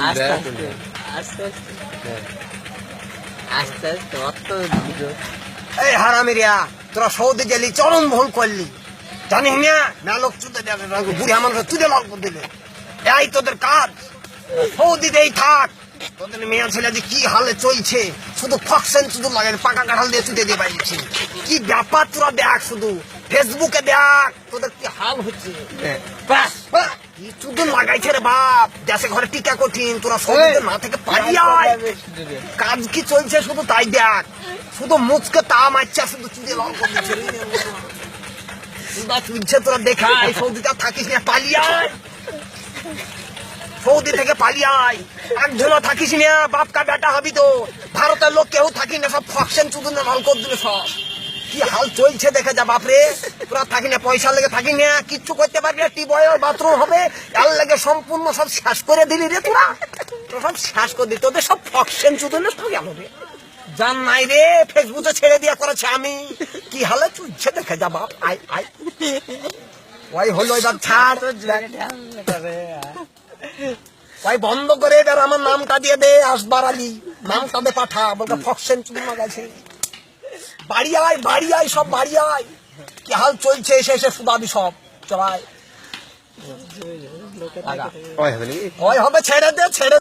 আস্তে আস্তে আস্তে আস্তে আস্তে অত এই হারামিরিয়া, তোরা সৌদি গেলি চরম ভুল করলি, জানিস না? মেলোক চুদে দেবে, বুড়ি আমার তুলে লাল করে দিলে। এই তোদের কাজ, সৌদিতেই থাক। তোদের মেয়ে ছেলে যে কি হালে চলছে, শুধু ফকসেন শুধু লাগে, পাকা কাঁঠাল দিয়ে চুদে দিয়ে বাইছি। কি ব্যাপার তোরা দেখ, শুধু ফেসবুকে দেখ তোদের কি হাল হচ্ছে। কি চুদুন লাগাইছে রে বাপ, দেশে ঘরে টিকা কঠিন, তোরা সৌদিতে না থেকে পালিয়ে আয়। কাজ কি চলছে শুধু তাই দেখ, শুধু মুচকে তা মারছে, শুধু চুদে লাল করে দিচ্ছে। চুলছে তোরা দেখা, এই সৌদিতে থাকিস না, পালিয়ে আয়। সৌদি থেকে পালিয়ে আয়, একজনও থাকিস না, বাপ কা বেটা হবি তো। ভারতের লোক কেউ থাকি না, সব ফকশন চুদুন লাল করে দিলে সব। কি হাল চলছে দেখে যা বাপরে, তোরা থাকি না, পয়সা লেগে থাকি না, কিচ্ছু করতে পারবি না, টিউবওয়েল বাথরুম হবে, এর লেগে সম্পূর্ণ সব শেষ করে দিলি রে তোরা। তোরা সব শেষ করে দিলি, তোদের সব ফকশন চুদুন গেল রে। জান নাই রে, ফেসবুকে ছেড়ে দিয়া করেছে আমি। কি হালে চলছে দেখে যা বাপ, আয় আয়। ওই হলো এবার ছাড়, ওই বন্ধ করে এবার আমার নামটা দিয়ে দে, আসবার আলী নামটা দে পাঠা, বলতে ফকশন চুদুন গেছে। বাড়ি আয়, বাড়ি আয়, সব বাড়ি আয়। কি হাল চলছে, এসে এসে সুদাবি সব। চল আয়, হবে ছেড়ে দে, ছেড়ে